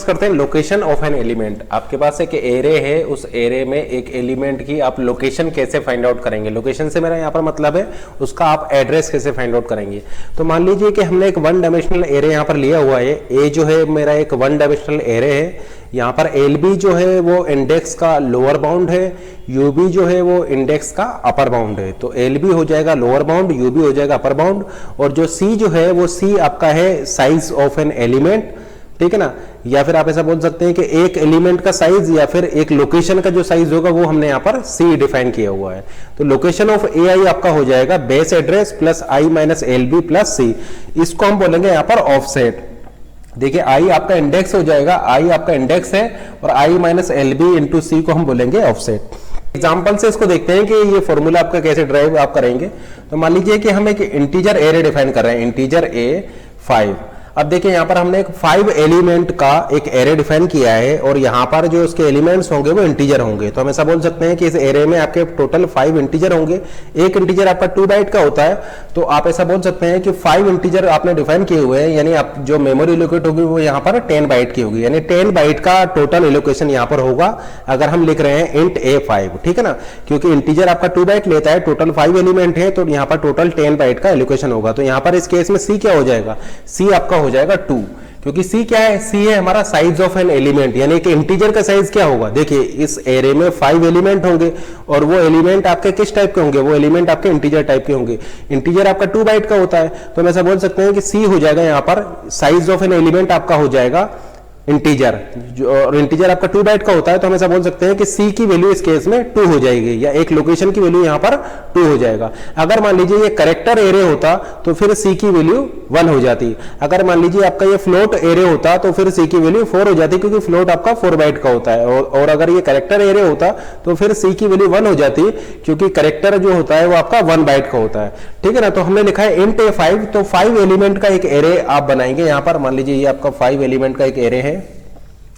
करते हैं location of an element. आपके पास एक एरे है, उस एरे में एक एलिमेंट की आप लोकेशन कैसे फाइंड आउट करेंगे। लोकेशन से मेरा यहाँ पर मतलब है उसका आप एड्रेस कैसे फाइंड आउट करेंगे। तो मान लीजिए कि हमने एक वन डायमेंशनल एरे यहाँ पर लिया हुआ है। ए जो है मेरा एक वन डायमेंशनल एरे है। यहाँ पर एल बी जो है वो इंडेक्स का लोअर बाउंड है, यू बी जो है वो इंडेक्स का अपर बाउंड है। तो एल बी हो जाएगा लोअर बाउंड, यू बी हो जाएगा अपर बाउंड, और जो सी जो है वो सी आपका है साइज ऑफ एन एलिमेंट, ठीक है ना। या फिर आप ऐसा बोल सकते हैं कि एक एलिमेंट का साइज या फिर एक लोकेशन का जो साइज होगा वो हमने यहाँ पर सी डिफाइन किया हुआ है। तो लोकेशन ऑफ ए आई आपका हो जाएगा बेस एड्रेस प्लस आई माइनस एल बी प्लस सी। इसको हम बोलेंगे यहाँ पर ऑफसेट। देखिए आई आपका इंडेक्स हो जाएगा, आई आपका इंडेक्स है, और आई माइनस एल बी इंटू सी को हम बोलेंगे ऑफसेट। एग्जाम्पल से इसको देखते हैं कि ये फॉर्मूला आपका कैसे ड्राइव आप करेंगे। तो मान लीजिए कि हम एक इंटीजर एरे डिफाइन कर रहे हैं, इंटीजर ए 5। अब देखिए यहाँ पर हमने एक 5 एलिमेंट का एक एरे डिफाइन किया है, और यहाँ पर जो उसके एलिमेंट्स होंगे वो इंटीजर होंगे। तो हम ऐसा बोल सकते हैं कि इस एरे में आपके टोटल 5 इंटीजर होंगे। एक इंटीजर आपका 2 बाइट का होता है, तो आप ऐसा बोल सकते हैं कि 5 इंटीजर आपने डिफाइन किए हुए हैं, यानी आप जो मेमोरी एलोकेट होगी वो यहाँ पर 10 बाइट की होगी, यानी 10 बाइट का टोटल एलोकेशन यहाँ पर होगा अगर हम लिख रहे हैं इंट A5, ठीक है ना। क्योंकि इंटीजर आपका 2 बाइट लेता है, टोटल 5 एलिमेंट है, तो यहाँ पर टोटल 10 बाइट का एलोकेशन होगा। तो यहाँ पर इस केस में सी क्या हो जाएगा, सी आपका हो जाएगा 2, क्योंकि सी क्या है, सी है हमारा साइज ऑफ एन एलिमेंट, यानी कि इंटीजर का साइज क्या होगा। देखिए इस एरे में 5 एलिमेंट होंगे, और वो एलिमेंट आपके किस टाइप के होंगे, वो एलिमेंट आपके इंटीजर टाइप के होंगे। इंटीजर आपका 2 बाइट का होता है, तो हम ऐसा बोल सकते हैं कि सी हो जाएगा यहाँ पर साइज ऑफ एन एलिमेंट आपका हो जाएगा इंटीजर, और इंटीजर आपका 2 बाइट का होता है, तो हम ऐसा बोल सकते हैं कि सी की वैल्यू इस केस में 2 हो जाएगी, या एक लोकेशन की वैल्यू यहाँ पर 2 हो जाएगा। अगर मान लीजिए ये कैरेक्टर एरे होता तो फिर सी की वैल्यू 1 हो जाती। अगर मान लीजिए आपका ये फ्लोट एरे होता तो फिर सी की वैल्यू 4 हो जाती, क्योंकि फ्लोट आपका 4 बाइट का होता है। और अगर ये कैरेक्टर एरे होता तो फिर सी की वैल्यू 1 हो जाती, क्योंकि कैरेक्टर जो होता है वो आपका 1 बाइट का होता है, ठीक है ना। तो हमने लिखा है इंट A5, तो 5 एलिमेंट का एक एरे आप बनाएंगे। यहाँ पर मान लीजिए ये आपका 5 एलिमेंट का एक एरे है,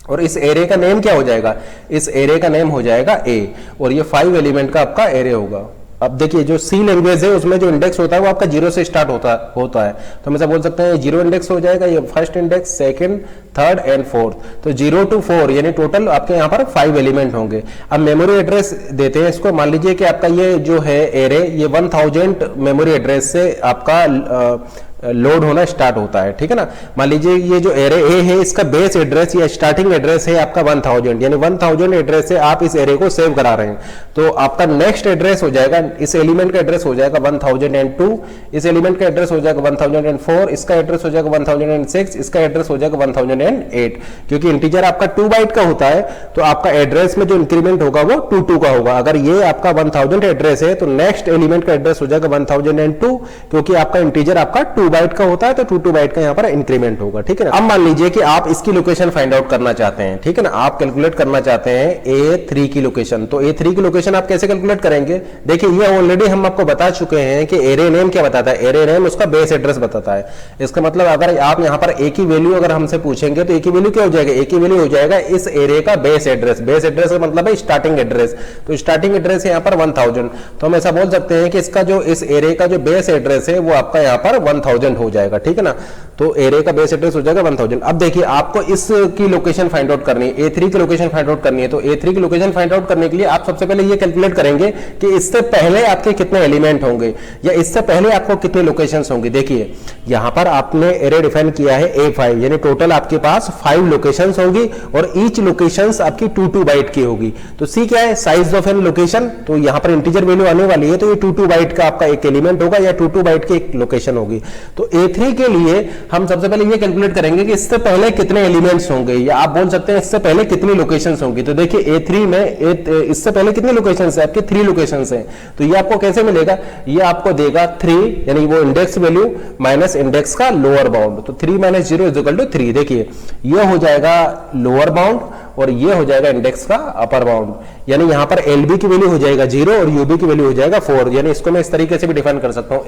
और इस एरे का नेम क्या हो जाएगा, इस एरे का नेम हो जाएगा ए, और ये 5 एलिमेंट का आपका एरे होगा। अब देखिए जो सी लैंग्वेज है उसमें जो इंडेक्स होता है वो आपका 0 से स्टार्ट होता है। तो हम ऐसा बोल सकते हैं 0 इंडेक्स हो जाएगा, ये first index, second, third and fourth. तो 0 to 4 यानी टोटल आपके यहाँ पर 5 एलिमेंट होंगे। अब मेमोरी एड्रेस देते हैं इसको। मान लीजिए कि आपका ये जो है एरे ये 1000 मेमोरी एड्रेस से आपका लोड होना स्टार्ट होता है, ठीक है ना। मान लीजिए ये जो एरे ए है इसका बेस एड्रेस या स्टार्टिंग एड्रेस है आपका 1000, यानी 1000 एड्रेस से आप इस एरे को सेव करा रहे हैं। तो आपका नेक्स्ट एड्रेस हो जाएगा, इस एलिमेंट का एड्रेस हो जाएगा 1002, इस एलिमेंट का एड्रेस हो जाएगा 1004, इसका एड्रेस हो जाएगा 1006, इसका एड्रेस हो जाएगा 1008। क्योंकि इंटीजर आपका 2 बाइट का होता है, तो आपका एड्रेस में जो इंक्रीमेंट होगा वो 2 का होगा। अगर ये आपका 1000 एड्रेस है तो नेक्स्ट एलिमेंट का एड्रेस हो जाएगा 1002, क्योंकि आपका इंटीजर आपका 2 बाइट का होता है, तो 2 बाइट का यहाँ पर इंक्रीमेंट होगा, ठीक है ना। अब मान लीजिए कि आप इसकी लोकेशन फाइंड आउट करना चाहते हैं, ठीक है ना। आप कैलकुलेट करना चाहते हैं A3 की लोकेशन। तो A3 की लोकेशन आप कैसे कैलकुलेट करेंगे। देखिए ये ऑलरेडी हम आपको बता चुके हैं कि एरे नेम क्या बताता है, एरे नेम उसका बेस एड्रेस बताता है। इसका मतलब अगर आप यहाँ पर A की वैल्यू अगर हमसे पूछेंगे तो A की वैल्यू क्या हो जाएगा, A की वैल्यू हो जाएगा इस एरे का बेस एड्रेस। बेस एड्रेस का मतलब है स्टार्टिंग एड्रेस, तो स्टार्टिंग एड्रेस है यहाँ पर 1000। तो हम ऐसा बोल सकते हैं कि इसका जो इस एरे का जो बेस एड्रेस है वो आपका यहाँ पर 1000 हो जाएगा, ठीक है ना। तो एरे का बेस एड्रेस हो जाएगा 1000। अब देखिए आपको इसकी लोकेशन फाइंड आउट करनी है, A3 की लोकेशन फाइंड आउट करनी है। तो A3 की लोकेशन फाइंड आउट करने के लिए आप सबसे पहले ये कैलकुलेट करेंगे कि इससे पहले आपके कितने एलिमेंट होंगे, या इससे पहले आपको कितने लोकेशंस होंगी। देखिए यहां पर आपने एरे डिफाइन किया है A5, यानी टोटल आपके पास 5 लोकेशंस होंगी, और ईच लोकेशंस आपकी 2 बाइट की होगी। तो सी क्या है, साइज ऑफ एन लोकेशन। तो यहां पर इंटीजर वैल्यू आने वाली है, तो ये 2 बाइट का आपका एक एलिमेंट होगा, या 2 बाइट की एक लोकेशन होगी। तो A3 के लिए हम सबसे पहले ये कैलकुलेट करेंगे कि इससे पहले कितने एलिमेंट्स होंगे, या आप बोल सकते हैं इससे पहले कितनी लोकेशंस होंगी। तो देखिए A3 में इससे पहले कितनी लोकेशंस है, आपके 3 लोकेशंस हैं। तो ये आपको कैसे मिलेगा, ये आपको देगा 3, यानी वो इंडेक्स वैल्यू माइनस इंडेक्स का लोअर बाउंड। तो 3 - 0 = 3। देखिए ये हो जाएगा लोअर बाउंड, और ये हो जाएगा इंडेक्स का अपर बाउंड। यानी यहां पर LB की वैल्यू हो जाएगा 0 और UB की वैल्यू हो जाएगा 4। यानी इसको मैं इस तरीके से भी डिफाइन कर सकता हूं,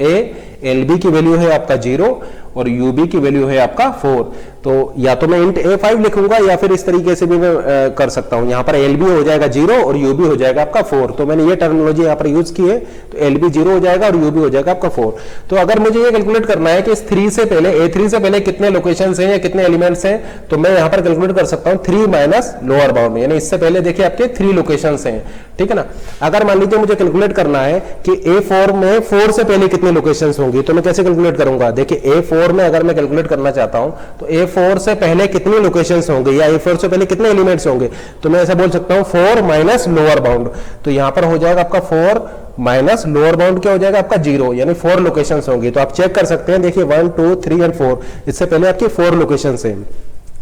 LB की वैल्यू है आपका 0 और यूबी की वैल्यू है आपका 4। तो या तो मैं इंट a5 लिखूंगा या फिर इस तरीके से भी मैं कर सकता हूं, यहां पर एलबी हो जाएगा 0 और यूबी हो जाएगा आपका 4। तो मैंने ये टर्मिनोलॉजी यहां पर यूज की है, तो एलबी 0 हो जाएगा और यूबी हो जाएगा आपका 4। तो अगर मुझे ये कैलकुलेट करना है कि इस 3 से पहले a3 से पहले कितने लोकेशंस हैं या कितने एलिमेंट्स हैं, तो मैं यहां पर कैलकुलेट कर सकता हूं 3 माइनस लोअर बाउंड, यानी इससे पहले देखिए आपके 3 लोकेशंस हैं, ठीक है ना। अगर मान लीजिए मुझे कैलकुलेट करना है कि a4 में 4 से पहले कितने लोकेशंस होंगी, तो मैं कैसे कैलकुलेट करूंगा। देखिए a4 में अगर मैं कैलकुलेट करना चाहता हूं तो a4 से पहले कितने लोकेशंस होंगे या a4 से पहले कितने एलिमेंट्स होंगे, तो मैं ऐसा बोल सकता हूं 4 माइनस लोअर बाउंड। तो यहां पर हो जाएगा आपका 4 माइनस लोअर बाउंड क्या हो जाएगा आपका 0, यानी 4 लोकेशंस होंगी। तो आप चेक कर सकते हैं, देखिए 1 2 3 और 4, इससे पहले आपकी 4 लोकेशंस हैं,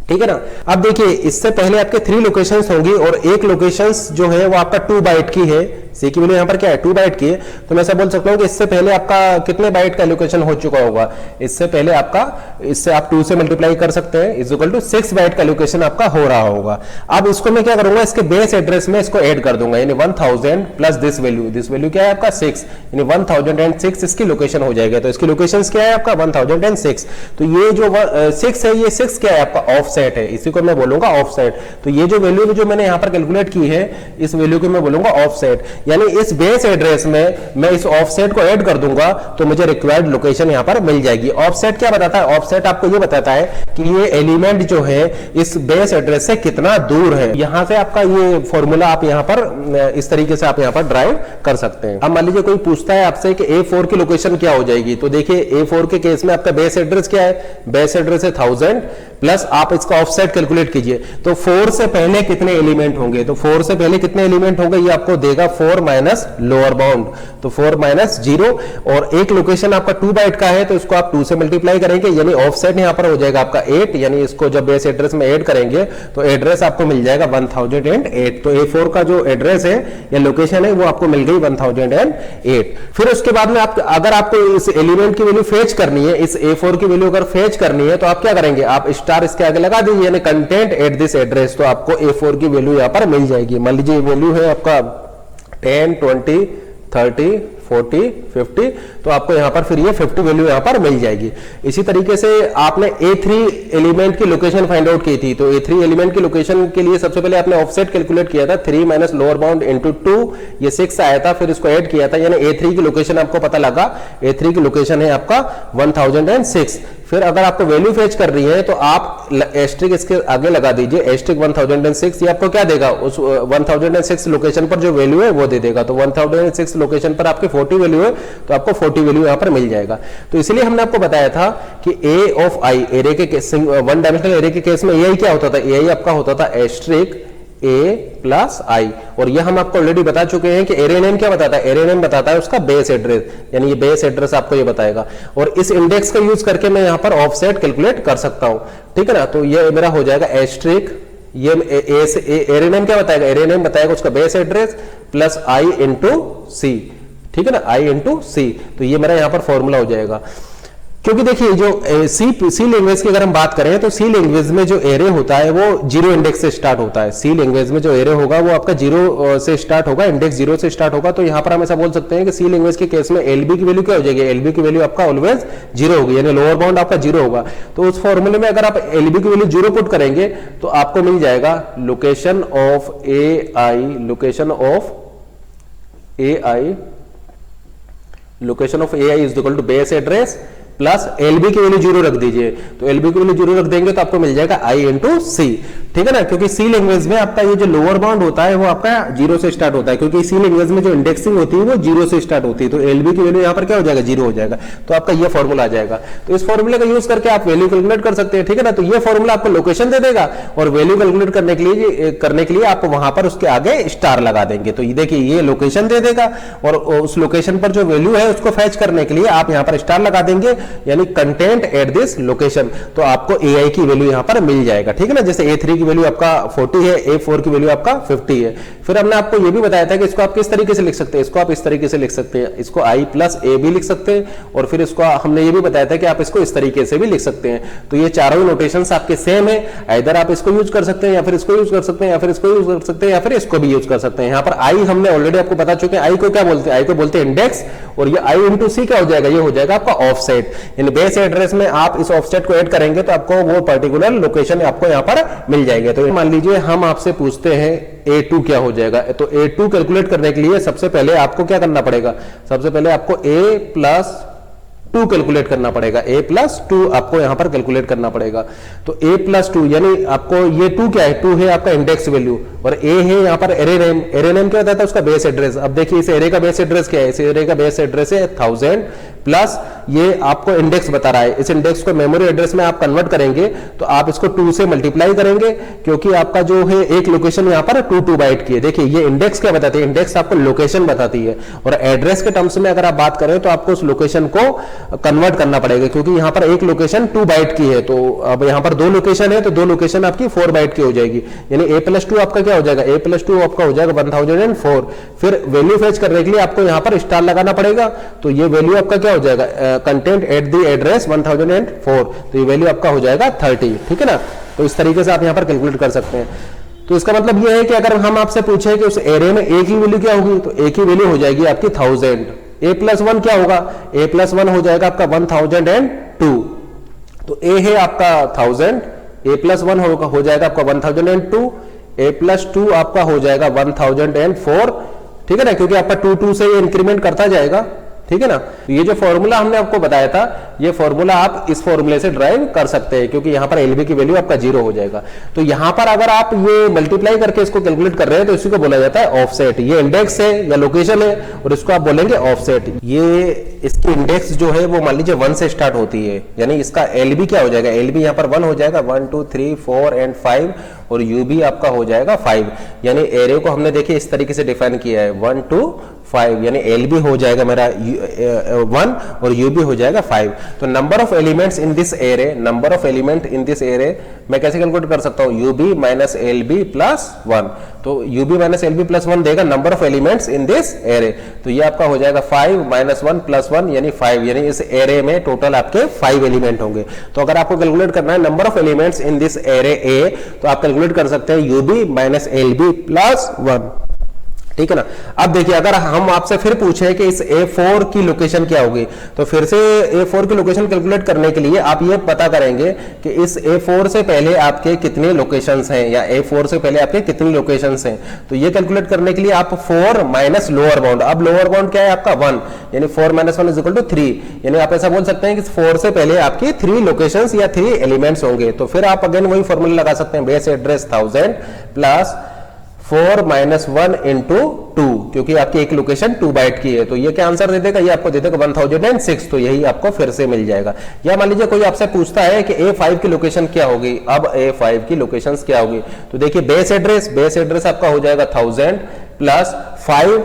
ठीक है ना। अब देखिए इससे पहले आपके 3 लोकेशंस होंगी और एक लोकेशंस जो है वो आपका 2 बाइट की है, सी की वैल्यू यहां पर क्या है 2 बाइट की है। तो मैं ऐसा बोल सकता हूं कि इससे पहले आपका कितने बाइट का लोकेशन हो चुका होगा, इससे पहले आपका, इससे आप 2 से मल्टीप्लाई कर सकते हैं, इज इक्वल टू 6 बाइट का लोकेशन आपका हो रहा होगा। अब इसको मैं क्या करूंगा, इसके बेस एड्रेस में इसको ऐड कर दूंगा, यानी 1000 प्लस दिस वैल्यू क्या है आपका 6, यानी 1006 इसकी लोकेशन हो जाएगा। तो इसकी लोकेशन क्या है आपका 1006। तो ये जो 6 है, ये 6 क्या है आपका ऑफसेट है, इसी को मैं बोलूंगा ऑफसेट। तो ये जो वैल्यू जो मैंने यहां पर कैलकुलेट की है, इस वैल्यू को मैं बोलूंगा ऑफसेट, यानी इस बेस एड्रेस में मैं इस ऑफसेट को ऐड कर दूंगा तो मुझे रिक्वायर्ड लोकेशन यहां पर मिल जाएगी। ऑफसेट क्या बताता है, ऑफसेट आपको ये बताता है कि ये एलिमेंट जो है इस बेस एड्रेस से कितना दूर है। यहां से आपका ये फॉर्मूला आप यहां पर इस तरीके से आप यहां पर ड्राइव कर सकते हैं। अब मान लीजिए कोई पूछता है आपसे कि A4 की लोकेशन क्या हो जाएगी, तो देखिए A4 के केस में आपका बेस एड्रेस क्या है, बेस एड्रेस है 1000 प्लस आप इसका ऑफसेट कैलकुलेट कीजिए। तो 4 से पहले कितने एलिमेंट होंगे, तो 4 से पहले कितने एलिमेंट होंगे ये आपको देगा 4 माइनस लोअर बाउंड, तो 4 माइनस 0, और एक लोकेशन आपका 2 बाइट का है तो इसको आप 2 से मल्टीप्लाई करेंगे, यानी ऑफसेट यहां पर हो जाएगा आपका 8, यानी इसको जब बेस एड्रेस में ऐड करेंगे तो एड्रेस आपको मिल जाएगा 1008। तो A4 का जो एड्रेस है या लोकेशन है वो आपको मिल गई 1008। फिर उसके बाद में आप अगर आपको इस एलिमेंट की वैल्यू फेच करनी है, इस A4 की वैल्यू अगर फेच करनी है तो आप क्या करेंगे, आप स्टार इसके आगे लगा दीजिए, यानी कंटेंट एट दिस एड्रेस, तो आपको A4 की वैल्यू यहां पर मिल जाएगी। मान लीजिए वैल्यू है आपका 10 20 30 40 50, तो आपको यहां पर फिर ये 50 वैल्यू यहां पर मिल जाएगी। इसी तरीके से आपने A3 एलिमेंट की लोकेशन फाइंड आउट की थी, तो A3 एलिमेंट की लोकेशन के लिए सबसे पहले आपने ऑफसेट कैलकुलेट किया था 3 माइनस लोअर बाउंड इनटू 2, ये 6 आया था, फिर इसको ऐड किया था, यानी A3 की लोकेशन आपको पता लगा, A3 की लोकेशन है आपका 1006। फिर अगर आपको वैल्यू फेच कर रही है तो आप एस्ट्रिक इसके आगे लगा दीजिए, एस्ट्रिक 1006, ये आपको क्या देगा, उस 1006 लोकेशन पर जो वैल्यू है वो दे देगा। तो 1006 लोकेशन पर आपकी 40 वैल्यू है तो आपको 40 वैल्यू यहां पर मिल जाएगा। तो इसलिए हमने आपको बताया था कि A ऑफ I, एरे के वन डायमेंशनल एरे के केस में AI क्या होता था, AI आपका होता था एस्ट्रिक A प्लस I, और यह हम आपको ऑलरेडी बता चुके हैं कि एरे नेम क्या बताता है, एरे नेम बताता है उसका बेस एड्रेस, यानी ये बेस एड्रेस आपको ये बताएगा, और इस इंडेक्स का यूज करके मैं यहां पर ऑफसेट कैलकुलेट कर सकता हूं, ठीक है ना। तो ये मेरा हो जाएगा एस्ट्रिक, ये एरे नेम क्या बताएगा, एरे नेम बताएगा उसका base address plus I into C, ठीक है ना, I इंटू C। तो ये मेरा यहां पर फॉर्मूला हो जाएगा। क्योंकि देखिए जो सी लैंग्वेज की अगर हम बात करें तो सी लैंग्वेज में जो एरे होता है वो 0 इंडेक्स से स्टार्ट होता है। सी लैंग्वेज में जो एरे होगा वो आपका 0 से स्टार्ट होगा, इंडेक्स 0 से स्टार्ट होगा। तो यहां पर हम ऐसा बोल सकते हैं कि सी लैंग्वेज के केस में एलबी की वैल्यू क्या हो जाएगी, एलबी की वैल्यू आपका ऑलवेज 0 होगी, यानी लोअर बाउंड आपका 0 होगा। तो उस फॉर्मूले में अगर आप एलबी की वैल्यू 0 पुट करेंगे तो आपको मिल जाएगा location of AI, location of AI is equal to base address plus LB की वैल्यू 0 रख दीजिए, तो एलबी की वैल्यू 0 रख देंगे तो आपको मिल जाएगा I इंटू C, ठीक है ना। क्योंकि सी लैंग्वेज में आपका ये जो लोअर बाउंड होता है वो आपका 0 से स्टार्ट होता है, क्योंकि सी लैंग्वेज में जो इंडेक्सिंग होती है वो 0 से स्टार्ट होती है, तो एलबी की वैल्यू यहाँ पर क्या हो जाएगा 0 हो जाएगा। तो आपका ये फॉर्मूला आ जाएगा। तो इस फॉर्मूले का यूज करके आप वैल्यू कैलकुलेट कर सकते हैं, ठीक है ना। तो ये फॉर्मूला आपको लोकेशन दे देगा और वैल्यू कैलकुलेट करने के लिए आप वहां पर उसके आगे स्टार लगा देंगे। तो ये देखिए ये लोकेशन दे देगा और उस लोकेशन पर जो वैल्यू है उसको फैच करने के लिए आप यहाँ पर स्टार लगा देंगे, यानी कंटेंट एट दिस लोकेशन, तो आपको AI की वैल्यू यहां पर मिल जाएगा, ठीक है ना। जैसे A3 की वैल्यू आपका 40 है, A4 की वैल्यू आपका 50 है। फिर हमने आपको यह भी बताया था कि इसको आप किस तरीके से लिख सकते हैं, इसको आप इस तरीके से लिख सकते हैं, इसको I प्लस A भी लिख सकते हैं, और फिर इसको हमने ये भी बताया था कि आप इसको इस तरीके से भी लिख सकते हैं। तो ये चारों नोटेशंस आपके सेम है, इधर आप इसको यूज कर सकते हैं या फिर इसको यूज कर सकते हैं या फिर इसको यूज कर सकते हैं या फिर इसको भी यूज कर सकते हैं। यहाँ पर I हमने ऑलरेडी आपको बता चुके हैं, I को क्या बोलते हैं, I को बोलते हैं इंडेक्स, और ये I इंटू C क्या हो जाएगा, ये हो जाएगा आपका ऑफसेट। यानी बेस एड्रेस में आप इस ऑफसेट को ऐड करेंगे तो आपको वो पर्टिकुलर लोकेशन आपको यहाँ पर मिल जाएगी। तो मान लीजिए हम आपसे पूछते हैं A2 क्या हो जाएगा, तो A2 कैलकुलेट करने के लिए सबसे पहले आपको क्या करना पड़ेगा, सबसे पहले आपको A+2 कैलकुलेट करना पड़ेगा, A+2 आपको यहां पर कैलकुलेट करना पड़ेगा। तो A+2 यानी आपको ये 2 क्या है, 2 है आपका इंडेक्स वैल्यू और A है यहां पर एरे नेम। एरे नेम क्या होता है, उसका बेस एड्रेस। अब देखिए इस एरे का बेस एड्रेस क्या है, इस एरे का बेस एड्रेस है 1000 प्लस ये आपको इंडेक्स बता रहा है। इस इंडेक्स को मेमोरी एड्रेस में आप कन्वर्ट करेंगे तो आप इसको 2 से मल्टीप्लाई करेंगे, क्योंकि आपका जो है एक लोकेशन यहां पर 2 बाइट की है। देखिए ये इंडेक्स क्या बताती है, इंडेक्स आपको लोकेशन बताती है और एड्रेस के टर्म्स में अगर आप बात करें तो आपको उस लोकेशन को कन्वर्ट करना पड़ेगा, क्योंकि यहां पर एक लोकेशन 2 बाइट की है। तो अब यहां पर 2 लोकेशन है तो 2 लोकेशन आपकी 4 बाइट की हो जाएगी, यानी A+2 आपका क्या हो जाएगा, A+2 आपका हो जाएगा 1004। फिर वैल्यू फेच करने के लिए आपको यहां पर स्टार लगाना पड़ेगा, तो ये वैल्यू आपका क्या हो जाएगा, कंटेंट एट द एड्रेस 1004, तो ये वैल्यू आपका हो जाएगा 30। ठीक है ना, तो इस तरीके से आप यहां पर कैलकुलेट कर सकते हैं। तो इसका मतलब ये है कि अगर हम आपसे पूछे कि उस एरे में A की वैल्यू क्या होगी, तो A की वैल्यू हो जाएगी आपकी 1000। A+1 क्या होगा, A+1 हो जाएगा आपका 1002। तो A है आपका 1000, A+1 हो जाएगा आपका 1002, A+2 आपका हो जाएगा 1004। ठीक है ना, क्योंकि आपका 2 से ये इंक्रीमेंट करता जाएगा। ठीक है ना, ये जो फॉर्मूला हमने आपको बताया था, ये फॉर्मूला आप इस फॉर्मूले से ड्राइव कर सकते हैं, क्योंकि यहां पर एलबी की वैल्यू आपका 0 हो जाएगा। तो यहां पर अगर आप ये मल्टीप्लाई करके इसको कैलकुलेट कर रहे हैं तो इसी को बोला जाता है ऑफसेट। ये इंडेक्स है या लोकेशन है और इसको आप बोलेंगे ऑफसेट। ये इसकी इंडेक्स जो है वो मान लीजिए 1 से स्टार्ट होती है, यानी इसका एलबी क्या हो जाएगा, एलबी यहां पर 1 हो जाएगा, 1 2 3 4 एंड 5 और यूबी आपका हो जाएगा 5। यानी एरे को हमने देखिए इस तरीके से डिफाइन किया है 1 2 5, यानी एलबी हो जाएगा मेरा 1 और यूबी हो जाएगा 5। तो number of elements in this array, number of element in this array मैं कैसे कैलकुलेट कर सकता हूं, यूबी माइनस एलबी प्लस 1। तो यूबी माइनस एलबी प्लस 1 देगा number of elements in this array. तो ये आपका हो जाएगा 5 माइनस 1 प्लस 1 यानी 5, यानी इस एरे में टोटल आपके 5 एलिमेंट होंगे। तो अगर आपको कैलकुलेट करना है number of elements in this array A, तो आप कैलकुलेट कर सकते हैं यूबी माइनस एलबी प्लस 1। ठीक है ना। अब देखिए अगर हम आपसे फिर पूछे कि इस A4 की लोकेशन क्या होगी, तो फिर से A4 की लोकेशन कैलकुलेट करने के लिए आप ये पता करेंगे कि इस A4 से पहले आपके कितने लोकेशंस हैं, या A4 से पहले आपके कितनी लोकेशंस हैं। तो ये कैलकुलेट करने के लिए आप 4 माइनस लोअर बाउंड, अब लोअर बाउंड क्या है आपका 1, यानी 4 माइनस 1 इज इक्वल टू 3, यानी आप ऐसा बोल सकते हैं कि 4 से पहले आपकी 3 लोकेशंस या 3 एलिमेंट्स होंगे। तो फिर आप अगेन वही फॉर्मूला लगा सकते हैं, base address 1000 plus 4 minus 1 into 2, क्योंकि आपकी एक लोकेशन 2 बाइट की है। तो ये क्या आंसर दे देगा, ये आपको दे देगा 1006। तो यही आपको फिर से मिल जाएगा। या मान लीजिए कोई आपसे पूछता है कि A5 की लोकेशन क्या होगी, अब A5 की लोकेशन क्या होगी, तो देखिए बेस एड्रेस आपका हो जाएगा 1000 plus 5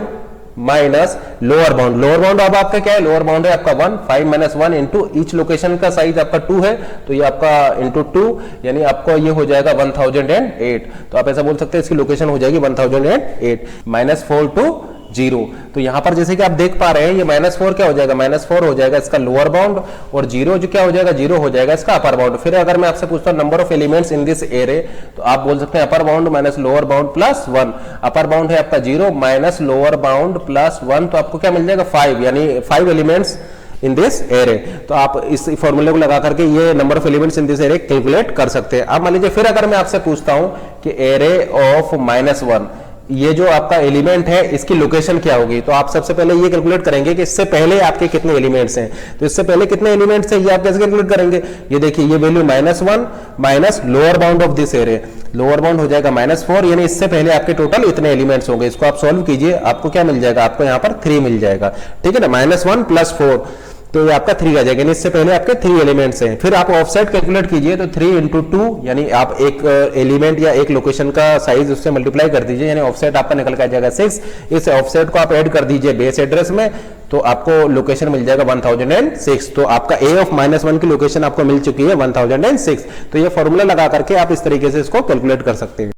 minus lower bound. Lower bound अब आपका क्या है, लोअर बाउंड है आपका 1, 5 माइनस 1 इंटू ईच लोकेशन का साइज आपका 2 है, तो ये आपका इंटू 2, यानी आपको ये हो जाएगा 1008। तो आप ऐसा बोल सकते हैं इसकी लोकेशन हो जाएगी 1008 माइनस 4 टू 0। तो यहां पर जैसे कि आप देख पा रहे हैं ये -4 क्या हो जाएगा, -4 हो जाएगा इसका लोअर बाउंड, और 0 जो क्या हो जाएगा, 0 हो जाएगा इसका अपर बाउंड। फिर अगर मैं आपसे पूछता हूं number of elements in this array, तो आप बोल सकते हैं upper bound minus lower bound plus 1। Upper bound है आपका 0 माइनस लोअर बाउंड प्लस 1, तो आपको क्या मिल जाएगा 5, यानी 5 एलिमेंट्स इन दिस एरे। तो आप इस फॉर्मूले को लगा करके ये number of elements in this array calculate कर सकते हैं। अब मान लीजिए फिर अगर मैं आपसे पूछता हूं कि एरे ऑफ -1, ये जो आपका एलिमेंट है इसकी लोकेशन क्या होगी, तो आप सबसे पहले ये कैलकुलेट करेंगे कि इससे पहले आपके कितने एलिमेंट्स हैं। तो इससे पहले कितने एलिमेंट्स हैं ये आप कैसे कैलकुलेट करेंगे, ये देखिए ये value -1 minus lower bound of this array, lower bound हो जाएगा -4, यानी इससे पहले आपके टोटल इतने एलिमेंट्स होंगे। इसको आप सॉल्व कीजिए, आपको क्या मिल जाएगा, आपको यहाँ पर 3 मिल जाएगा। ठीक है ना, -1 प्लस 4, तो ये आपका 3 आ जाएगा, यानी इससे पहले आपके 3 एलिमेंट्स हैं। फिर आप ऑफसेट कैलकुलेट कीजिए, तो 3 इंटू 2, यानी आप एक एलिमेंट या एक लोकेशन का साइज उससे मल्टीप्लाई कर दीजिए, यानी ऑफसेट आपका निकल के आ जाएगा 6। इस ऑफसेट को आप ऐड कर दीजिए बेस एड्रेस में, तो आपको लोकेशन मिल जाएगा 1006। तो आपका A ऑफ -1 की लोकेशन आपको मिल चुकी है 1006। तो ये फॉर्मूला लगा करके आप इस तरीके से इसको कैलकुलेट कर सकते हैं।